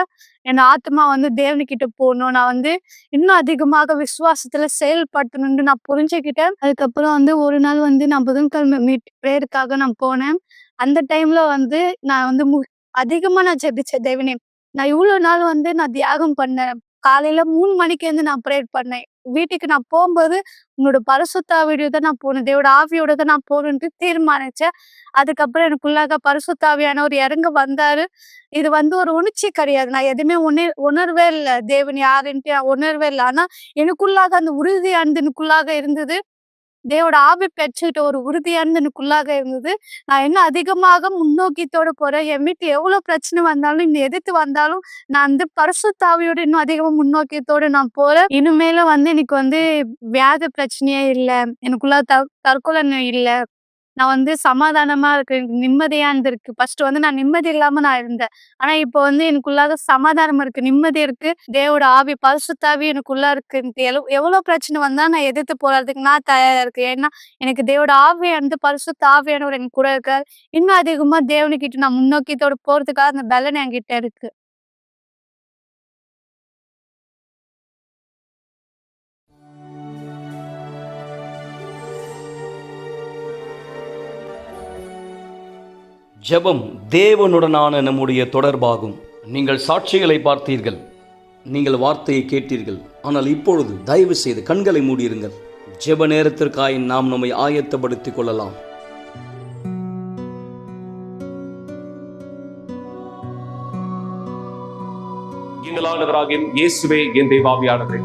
Speaker 4: என் ஆத்மா வந்து தேவனுக்கிட்ட போகணும், நான் வந்து இன்னும் அதிகமாக விசுவாசத்துல செயல்படுத்தணும்னு நான் புரிஞ்சுக்கிட்டேன். அதுக்கப்புறம் வந்து ஒரு நாள் வந்து நான் புதன்கிழமை ப்ரேயருக்காக நான் போனேன். அந்த டைம்ல வந்து நான் வந்து அதிகமா நான் ஜெபிச்சேன். தேவனே நான் இவ்வளவு நாள் வந்து நான் தியாகம் பண்ணேன். காலையில 3 மணிக்கு இருந்து நான் ப்ரேயர் பண்ணேன். வீட்டுக்கு நான் போகும்போது உன்னோட பரிசுத்த ஆவியோட தான் நான் போகணும், தேவோட ஆவியோட தான் நான் போகணுன்ட்டு தீர்மானிச்சேன். அதுக்கப்புறம் எனக்குள்ளாக பரிசுத்த ஆவியானவர் இறங்க வந்தாரு. இது வந்து ஒரு உணர்ச்சி கிடையாது. நான் எதுவுமே உணர்வே இல்லை, தேவன் யாருன்ட்டு நான் உணர்வே இல்லை. ஆனா எனக்குள்ளாக அந்த உறுதியானது எனக்குள்ளாக இருந்தது. தேவோட ஆவி பெற்றுக்கிட்ட ஒரு உறுதியானது எனக்குள்ளாக இருந்தது. நான் இன்னும் அதிகமாக முன்னோக்கியத்தோட போறேன். என் வீட்டுல எவ்வளவு பிரச்சனை வந்தாலும், இன்னும் எதிர்த்து வந்தாலும் நான் வந்து பரிசுத்த ஆவியோட இன்னும் அதிகமா முன்னோக்கியத்தோட நான் போறேன். இனிமேலும் வந்து எனக்கு வந்து வியாதி பிரச்சனையே இல்ல, எனக்குள்ள தற்கொலை இல்ல. நான் வந்து சமாதானமா இருக்கு, எனக்கு நிம்மதியா இருந்திருக்கு. ஃபர்ஸ்ட் வந்து நான் நிம்மதி இல்லாம நான் இருந்தேன். ஆனா இப்போ வந்து எனக்குள்ளாக சமாதானம் இருக்கு, நிம்மதி இருக்கு. தேவோட ஆவி பரிசுத்த ஆவி எனக்குள்ள இருக்குன்ட்டு எவ்வளவு பிரச்சனை வந்தா நான் எதிர்த்து போறதுக்கு நான் தயாரா இருக்கேன். ஏன்னா எனக்கு தேவோட ஆவியானது பரிசுத்த ஆவியானவர் எனக்கு கூட இருக்காரு. இன்னும் அதிகமா தேவனுக்கிட்ட நான் முன்னோக்கியத்தோட போறதுக்காக அந்த பலன் என்கிட்ட இருக்கு.
Speaker 5: ஜெபம் தேவனுடனான நம்முடைய தொடர்பாகும். நீங்கள் சாட்சிகளை பார்த்தீர்கள், நீங்கள் வார்த்தையை கேட்டீர்கள். ஆனால் இப்பொழுது தயவு செய்து கண்களை மூடியிருங்கள். ஜெப நேரத்திற்காய் நாம் நம்மை ஆயத்தப்படுத்திக் கொள்ளலாம்.
Speaker 1: எங்களானவராகிய இயேசுவே, என் தேவாவியானவரே,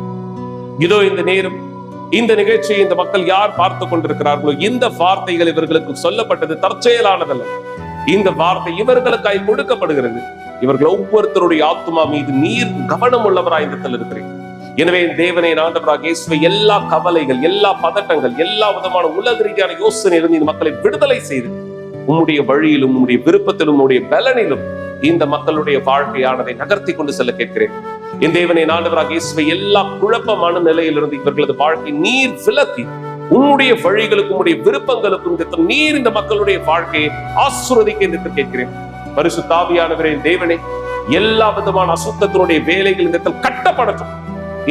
Speaker 1: இதோ இந்த நேரம் இந்த நிகழ்ச்சியை இந்த மக்கள் யார் பார்த்து கொண்டிருக்கிறார்களோ, இந்த வார்த்தைகள் இவர்களுக்கு சொல்லப்பட்டது தற்செயலானதல்ல. இந்த வார்த்தை இவர்களுக்காய் கொடுக்கப்படுகிறது. இவர்கள் ஒவ்வொருத்தருடைய ஆத்துமா மீது நீர் கவனம் உள்ளவராய் இருக்கிறேன். எனவே தேவனை ஆண்டவராக இயேசுவை எல்லா கவலைகள், எல்லா பதட்டங்கள், எல்லா விதமான உலக ரீதியான யோசனை இருந்து இந்த மக்களை விடுதலை செய்து உம்முடைய வழியிலும், உம்முடைய விருப்பத்திலும், உம்முடைய பலனிலும் இந்த மக்களுடைய வாழ்க்கையானதை நகர்த்தி கொண்டு செல்ல கேட்கிறேன். என் தேவனை ஆண்டவராக இயேசுவை எல்லா குழப்பமான நிலையிலிருந்து இவர்களது வாழ்க்கை நீர் விலக்கி உன்னுடைய வழிகளுக்கும் உன்னுடைய விருப்பங்களுக்கும் நீர் இந்த மக்களுடைய வாழ்க்கையை ஆசீர்வதிக்க என்று கேட்கிறேன். பரிசுத்த ஆவியானவரே, தேவனே, எல்லா விதமான அசுத்தத்தினுடைய வேலைகள் இந்த கட்டப்படட்டும்.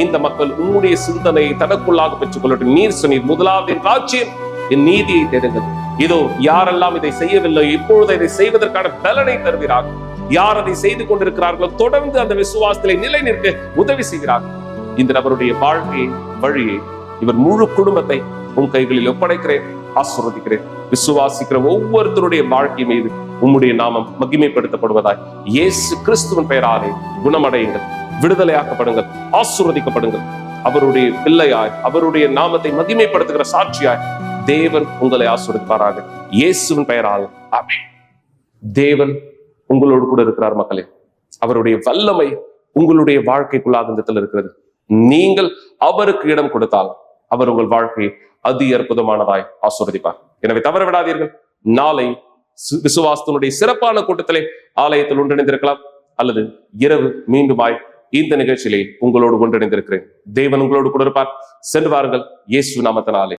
Speaker 1: இந்த மக்கள் உன்னுடைய சிந்தனையை தனக்குள்ளாக பெற்றுக் கொள்ளட்டும். நீர் சொன்னீர், முதலாவது என் ராஜ்யம், என் நீதியை தேடுங்கள். இதோ யாரெல்லாம் இதை செய்யவில்லை, இப்பொழுது இதை செய்வதற்கான பலனை தருகிறார்கள். யார் அதை செய்து கொண்டிருக்கிறார்களோ தொடர்ந்து அந்த விசுவாசத்திலே நிலை நிற்க உதவி செய்கிறார்கள். இந்த நபருடைய வாழ்க்கையை, வழியை, இவர் முழு குடும்பத்தை உன் கைகளில் ஒப்படைக்கிறேன், ஆசீர்வதிக்கிறேன். விசுவாசிக்கிற ஒவ்வொருத்தருடைய வாழ்க்கை மீது உம்முடைய நாமம் மகிமைப்படுத்தப்படுவதாய் இயேசு கிறிஸ்துவின் பெயராலே குணமடையுங்கள், விடுதலையாக்கப்படுங்கள், ஆசீர்வதிக்கப்படுங்கள். அவருடைய பிள்ளையாய், அவருடைய நாமத்தை மகிமைப்படுத்துகிற சாட்சியாய் தேவன் உங்களை ஆசீர்வதிப்பாராக இயேசுவின் பெயரால். ஆமென். தேவன் உங்களோடு கூட இருக்கிறார் மக்களே. அவருடைய வல்லமை உங்களுடைய வாழ்க்கைக்குள்ளாக இருக்கிறது. நீங்கள் அவருக்கு இடம் கொடுத்தால் அவர் உங்கள் வாழ்க்கையை அதி அற்புதமானதாய் ஆசீர்வதிப்பார். எனவே தவற விடாதீர்கள். நாளை விசுவாசத்தினுடைய சிறப்பான கூட்டத்திலே ஆலயத்தில் ஒன்றிணைந்திருக்கலாம், அல்லது இரவு மீண்டுமாய் இந்த நிகழ்ச்சியிலே உங்களோடு ஒன்றிணைந்திருக்கிறேன். தேவன் உங்களோடு கூட இருப்பார். சென்று வாருங்கள், இயேசு நாமத்தினாலே.